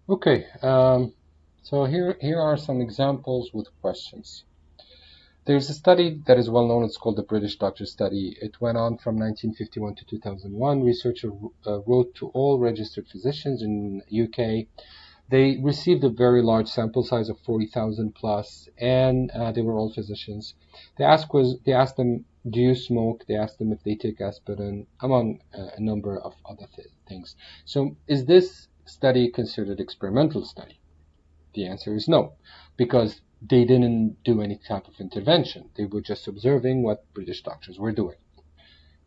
Okay, so here are some examples with questions. There's a study that is well known. It's called the British Doctor Study. It went on from 1951 to 2001. Researcher wrote to all registered physicians in UK. They received a very large sample size of 40,000 plus, and they were all physicians. They asked them, do you smoke? They asked them if they take aspirin, among a number of other things. So, is this study considered experimental study? The answer is no, because they didn't do any type of intervention. They were just observing what British doctors were doing.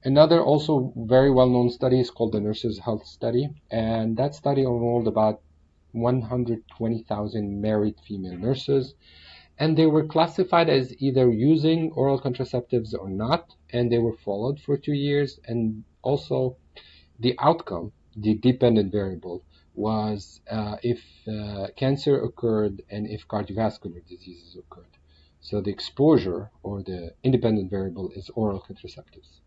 Another also very well-known study is called the Nurses' Health Study, and that study enrolled about 120,000 married female nurses, and they were classified as either using oral contraceptives or not, and they were followed for 2 years. And also, the outcome, the dependent variable, was if cancer occurred and if cardiovascular diseases occurred. So the exposure or the independent variable is oral contraceptives.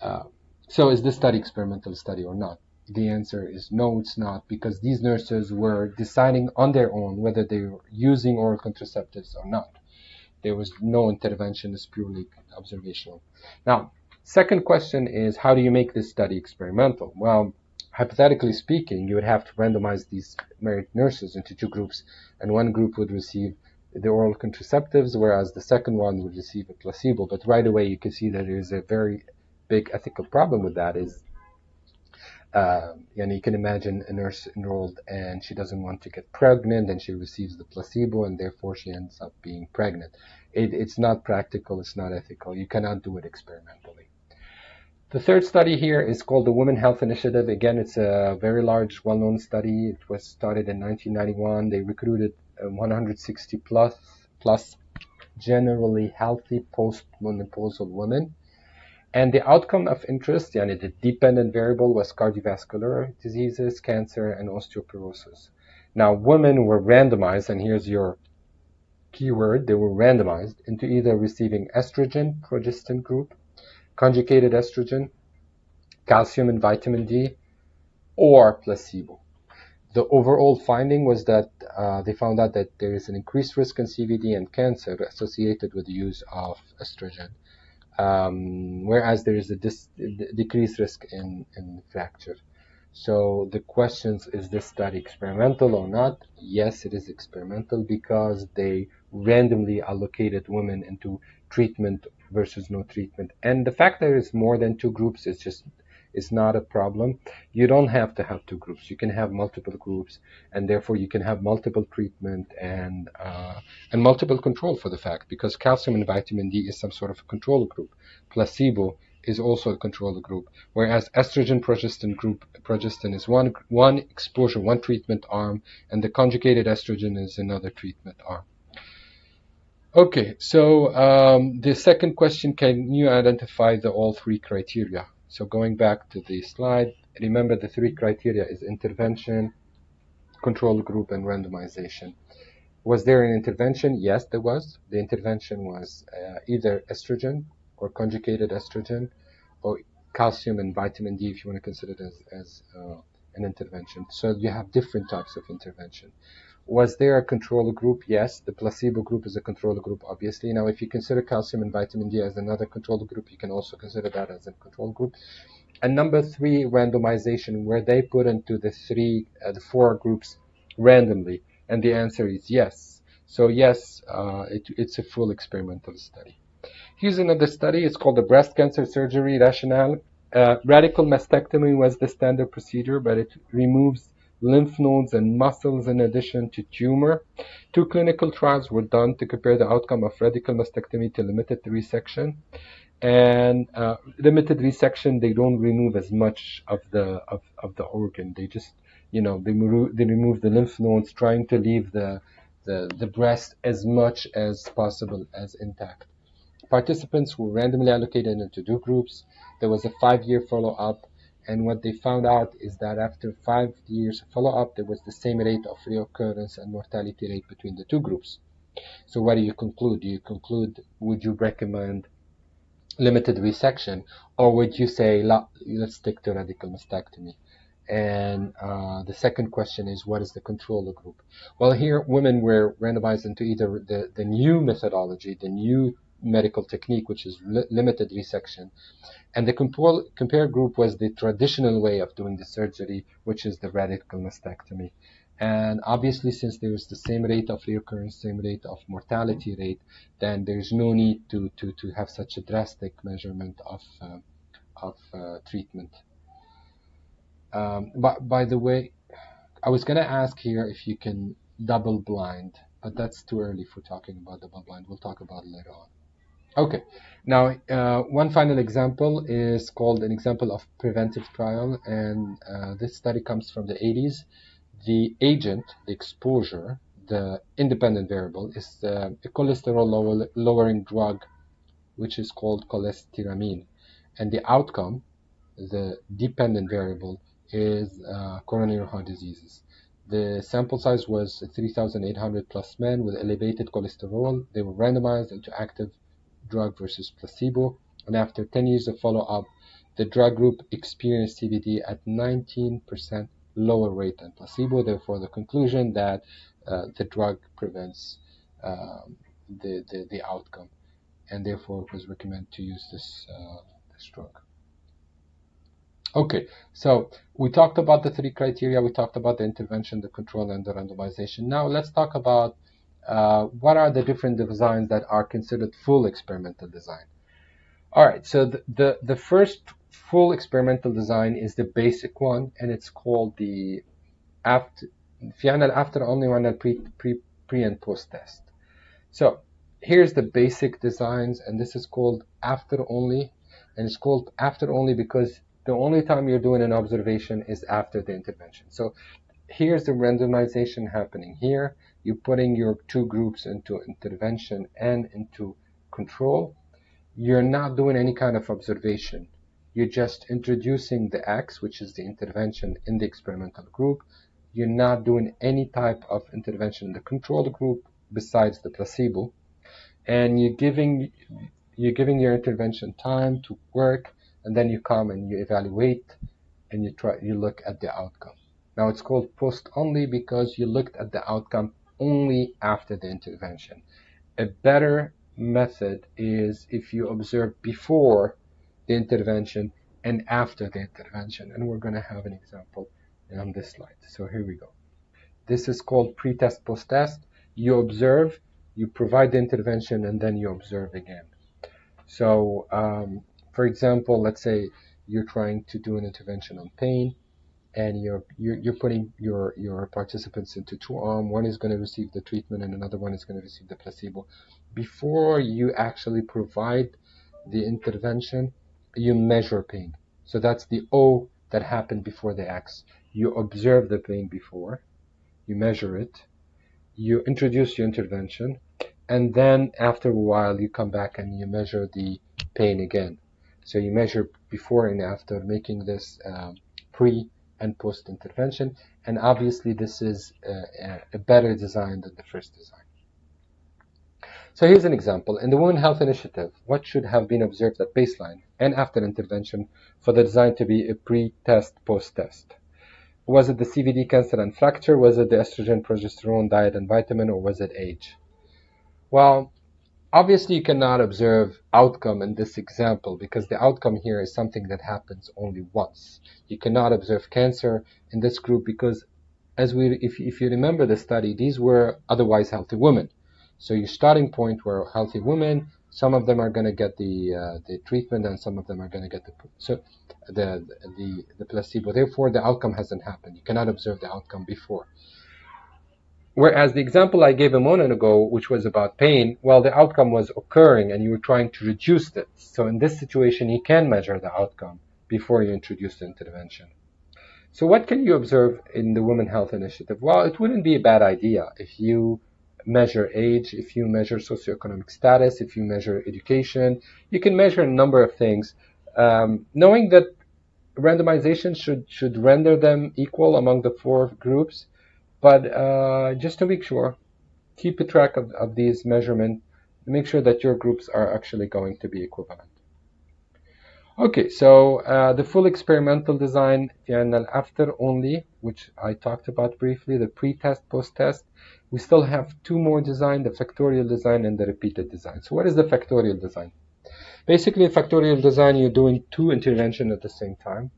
Uh, so is this study experimental study or not? The answer is no, it's not, because these nurses were deciding on their own whether they were using oral contraceptives or not. There was no intervention, it's purely observational. Now, second question is, how do you make this study experimental? Well, hypothetically speaking, you would have to randomize these married nurses into two groups, and one group would receive the oral contraceptives, whereas the second one would receive a placebo. But right away, you can see that there's a very big ethical problem with that. And you can imagine a nurse enrolled and she doesn't want to get pregnant and she receives the placebo and therefore she ends up being pregnant. It's not practical, it's not ethical. You cannot do it experimentally. The third study here is called the Women Health Initiative. Again, it's a very large, well-known study. It was started in 1991. They recruited 160 plus generally healthy post-menopausal women. And the outcome of interest, yani the dependent variable, was cardiovascular diseases, cancer, and osteoporosis. Now, women were randomized, and here's your keyword, they were randomized into either receiving estrogen, progestin group, conjugated estrogen, calcium and vitamin D, or placebo. The overall finding was that they found out that there is an increased risk in CVD and cancer associated with the use of estrogen. Whereas there is a decreased risk in fracture. So the questions, is this study experimental or not? Yes, it is experimental because they randomly allocated women into treatment versus no treatment. And the fact that there is more than two groups is not a problem. You don't have to have two groups. You can have multiple groups, and therefore you can have multiple treatment and multiple control for the fact, because calcium and vitamin D is some sort of a control group. Placebo is also a control group, whereas estrogen progestin is one exposure, one treatment arm, and the conjugated estrogen is another treatment arm. Okay, so the second question, can you identify the all three criteria? So going back to the slide, remember the three criteria is intervention, control group, and randomization. Was there an intervention? Yes, there was. The intervention was either estrogen or conjugated estrogen, or calcium and vitamin D, if you want to consider it as an intervention. So you have different types of intervention. Was there a control group? Yes, the placebo group is a control group, obviously. Now, if you consider calcium and vitamin D as another control group, you can also consider that as a control group. And number three, randomization, where they put into the four groups randomly. And the answer is yes. So yes, it's a full experimental study. Here's another study. It's called the Breast Cancer Surgery Rationale. Radical mastectomy was the standard procedure, but it removes lymph nodes and muscles in addition to tumor. Two clinical trials were done to compare the outcome of radical mastectomy to limited resection. And limited resection, they don't remove as much of the organ. They just, they remove the lymph nodes, trying to leave the breast as much as possible as intact. Participants were randomly allocated into two groups. There was a 5-year follow-up, and what they found out is that after 5 years of follow-up, there was the same rate of reoccurrence and mortality rate between the two groups. So what do you conclude? Do you conclude, would you recommend limited resection, or would you say, let's stick to radical mastectomy? And the second question is, what is the control group? Well, here women were randomized into either the new methodology, the new medical technique, which is limited resection, and the compare group was the traditional way of doing the surgery, which is the radical mastectomy. And obviously, since there is the same rate of reoccurrence, same rate of mortality rate, then there's no need to have such a drastic measurement of treatment. But by the way, I was going to ask here if you can double blind, but that's too early for talking about double blind. We'll talk about it later on. Okay, now one final example is called an example of preventive trial, and this study comes from the 80s. The agent, the exposure, the independent variable is a cholesterol lowering drug, which is called cholestyramine, and the outcome, the dependent variable, is coronary heart diseases. The sample size was 3,800 plus men with elevated cholesterol. They were randomized into active drug versus placebo, and after 10 years of follow-up, the drug group experienced CVD at 19% lower rate than placebo. Therefore, the conclusion that the drug prevents the outcome, and therefore it was recommended to use this drug. Okay, so we talked about the three criteria. We talked about the intervention, the control, and the randomization. Now let's talk about what are the different designs that are considered full experimental design. All right, so the first full experimental design is the basic one, and it's called the after only one pre and post test. So here's the basic designs, and this is called after only, and it's called after only because the only time you're doing an observation is after the intervention. So here's the randomization happening here. You're putting your two groups into intervention and into control. You're not doing any kind of observation. You're just introducing the X, which is the intervention, in the experimental group. You're not doing any type of intervention in the control group besides the placebo. And you're giving your intervention time to work, and then you come and you evaluate and you look at the outcome. Now it's called post only because you looked at the outcome only after the intervention. A better method is if you observe before the intervention and after the intervention, and we're going to have an example on this slide. So here we go. This is called pre-test, post-test. You observe, you provide the intervention, and then you observe again. So for example, let's say you're trying to do an intervention on pain, and you're putting your participants into two arms. One is going to receive the treatment and another one is going to receive the placebo. Before you actually provide the intervention, you measure pain. So that's the O that happened before the X. You observe the pain before, you measure it, you introduce your intervention, and then after a while you come back and you measure the pain again. So you measure before and after, making this pre and post intervention, and obviously this is a better design than the first design. So here's an example. In the Women Health Initiative, what should have been observed at baseline and after intervention for the design to be a pre-test, post-test? Was it the CVD, cancer, and fracture? Was it the estrogen, progesterone, diet, and vitamin, or was it age? Well, obviously you cannot observe outcome in this example because the outcome here is something that happens only once. You cannot observe cancer in this group because if you remember the study, these were otherwise healthy women. So your starting point were healthy women. Some of them are going to get the treatment, and some of them are going to get the placebo. Therefore, the outcome hasn't happened. You cannot observe the outcome before. Whereas the example I gave a moment ago, which was about pain, well, the outcome was occurring and you were trying to reduce it. So in this situation, you can measure the outcome before you introduce the intervention. So what can you observe in the Women Health Initiative? Well, it wouldn't be a bad idea if you measure age, if you measure socioeconomic status, if you measure education. You can measure a number of things. Knowing that randomization should render them equal among the four groups, but just to make sure, keep a track of these measurements. Make sure that your groups are actually going to be equivalent. Okay, so the full experimental design and then after only, which I talked about briefly, the pre-test, post-test, we still have two more design, the factorial design and the repeated design. So what is the factorial design? Basically, a factorial design, you're doing two interventions at the same time.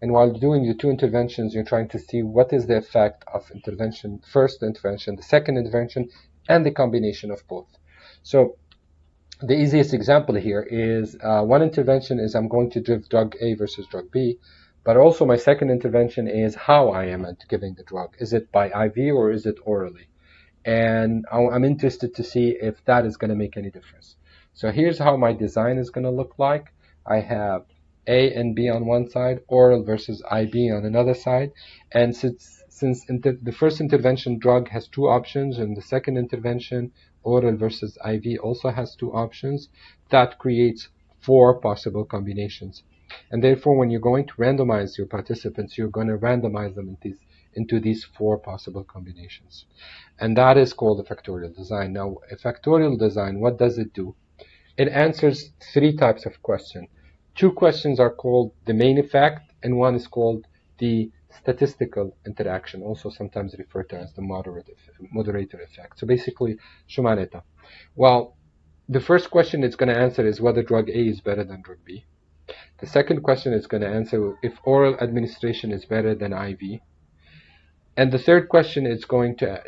And while doing the two interventions, you're trying to see what is the effect of intervention, first intervention, the second intervention, and the combination of both. So the easiest example here is one intervention is I'm going to give drug A versus drug B, but also my second intervention is how I am giving the drug. Is it by IV or is it orally? And I'm interested to see if that is going to make any difference. So here's how my design is going to look like. I have A and B on one side, oral versus IV on another side. And since the first intervention drug has two options and the second intervention oral versus IV also has two options, that creates four possible combinations. And therefore, when you're going to randomize your participants, you're going to randomize them into these four possible combinations. And that is called a factorial design. Now, a factorial design, what does it do? It answers three types of questions. Two questions are called the main effect, and one is called the statistical interaction, also sometimes referred to as the moderator effect. So basically, شو معناتها? Well, the first question it's going to answer is whether drug A is better than drug B. The second question is going to answer if oral administration is better than IV. And the third question it's going to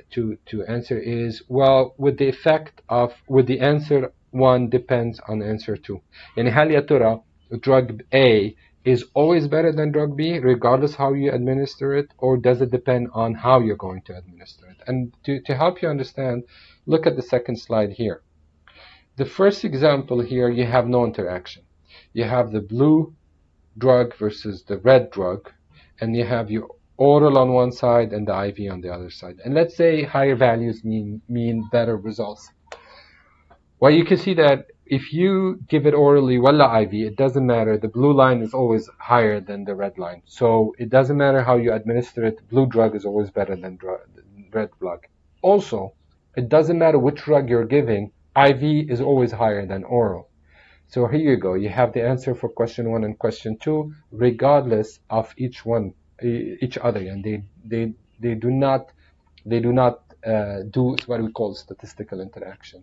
answer is, well, with the answer one depends on answer two. يعني هل يا ترى drug A is always better than drug B regardless how you administer it, or does it depend on how you're going to administer it? And to help you understand, look at the second slide here. The first example here, you have no interaction. You have the blue drug versus the red drug, and you have your oral on one side and the IV on the other side. And let's say higher values mean better results. Well, you can see that if you give it orally wala IV, it doesn't matter. The blue line is always higher than the red line. So it doesn't matter how you administer it. The blue drug is always better than red drug. Also, it doesn't matter which drug you're giving. IV is always higher than oral. So here you go. You have the answer for question one and question two, regardless of each other, and they do not do what we call statistical interaction.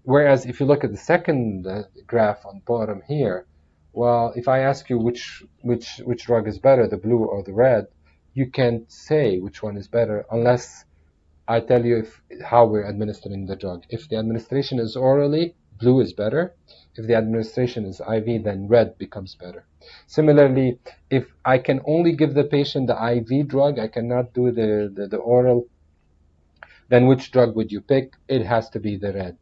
Whereas if you look at the second graph on bottom here, well, if I ask you which drug is better, the blue or the red, you can't say which one is better unless I tell you how we're administering the drug. If the administration is orally, blue is better. If the administration is IV, then red becomes better. Similarly, if I can only give the patient the IV drug, I cannot do the oral, then which drug would you pick? It has to be the red.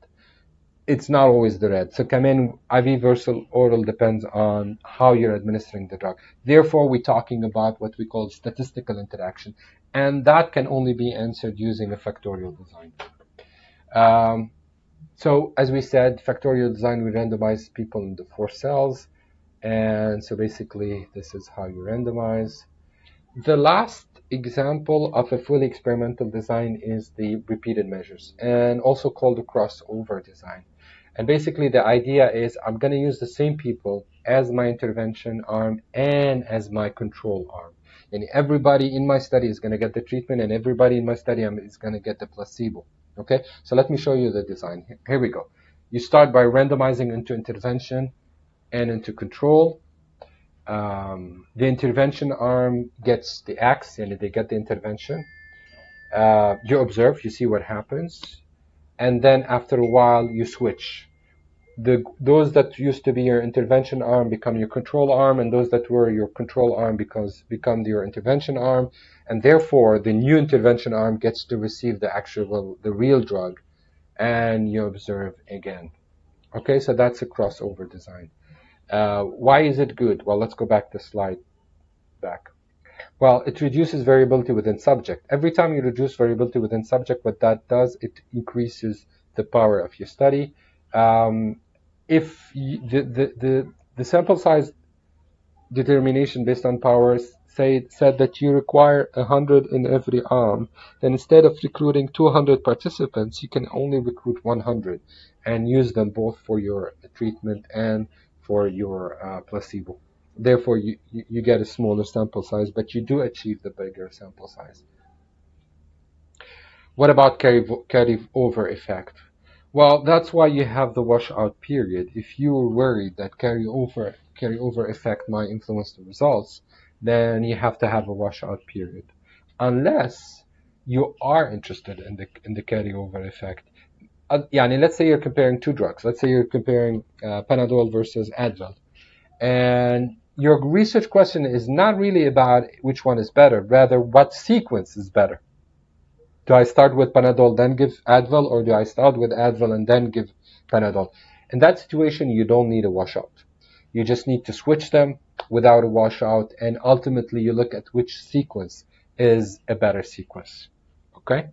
It's not always the red. So IV versus oral depends on how you're administering the drug. Therefore, we're talking about what we call statistical interaction. And that can only be answered using a factorial design. So as we said, factorial design, we randomize people into 4 cells. And so basically, this is how you randomize. The last example of a fully experimental design is the repeated measures, and also called the crossover design. And basically, the idea is I'm going to use the same people as my intervention arm and as my control arm. And everybody in my study is going to get the treatment, and everybody in my study is going to get the placebo. Okay, so let me show you the design. Here we go. You start by randomizing into intervention and into control. The intervention arm gets the X, and they get the intervention. You observe, you see what happens, and then after a while you switch. Those that used to be your intervention arm become your control arm, and those that were your control arm become your intervention arm, and therefore the new intervention arm gets to receive the real drug, and you observe again. Okay, so that's a crossover design. Why is it good? Well, let's go back to slide back. Well, it reduces variability within subject. Every time you reduce variability within subject, what that does, it increases the power of your study. If the sample size determination based on powers said that you require 100 in every arm, then instead of recruiting 200 participants, you can only recruit 100 and use them both for your treatment and for your placebo. Therefore, you get a smaller sample size, but you do achieve the bigger sample size. What about carry over effect? Well, that's why you have the washout period. If you're worried that carry over effect might influence the results, then you have to have a washout period. Unless you are interested in the carryover effect. يعني let's say you're comparing two drugs. Let's say you're comparing Panadol versus Advil. And your research question is not really about which one is better, rather what sequence is better. Do I start with Panadol, then give Advil, or do I start with Advil and then give Panadol? In that situation, you don't need a washout. You just need to switch them without a washout, and ultimately you look at which sequence is a better sequence. Okay?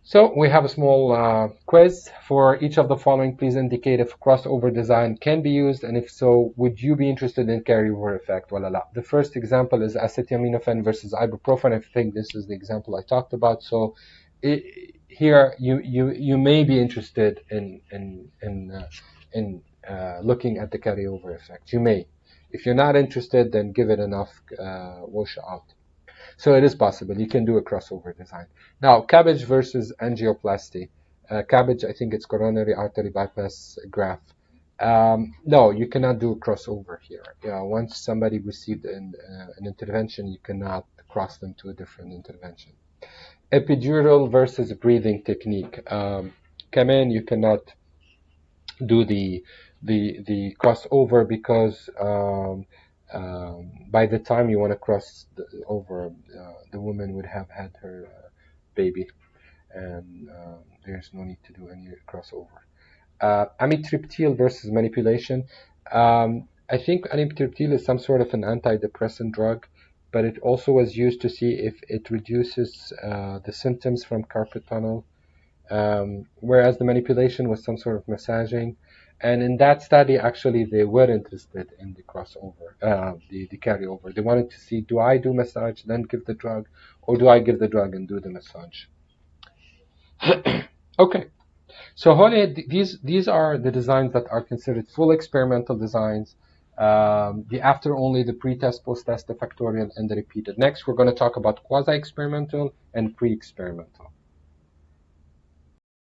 So we have a small quiz. For each of the following, please indicate if crossover design can be used, and if so, would you be interested in carryover effect? Well, the first example is acetaminophen versus ibuprofen. I think this is the example I talked about. So here you may be interested in looking at the carryover effect. You may. If you're not interested, then give it enough wash out. So it is possible. You can do a crossover design. Now, CABG versus angioplasty. CABG, I think it's coronary artery bypass graft. No, you cannot do a crossover here. Once somebody received an intervention, you cannot cross them to a different intervention. Epidural versus breathing technique. Kamen, you cannot do the crossover because by the time you want to cross over, the woman would have had her baby, and there's no need to do any crossover. Amitriptyl versus manipulation. I think amitriptyl is some sort of an antidepressant drug, but it also was used to see if it reduces the symptoms from carpal tunnel, whereas the manipulation was some sort of massaging. And in that study, actually, they were interested in the crossover, the carryover. They wanted to see, do I do massage, then give the drug, or do I give the drug and do the massage? Okay. So these are the designs that are considered full experimental designs. The after only, the pre-test, post-test, the factorial, and the repeated. Next, we're going to talk about quasi-experimental and pre-experimental.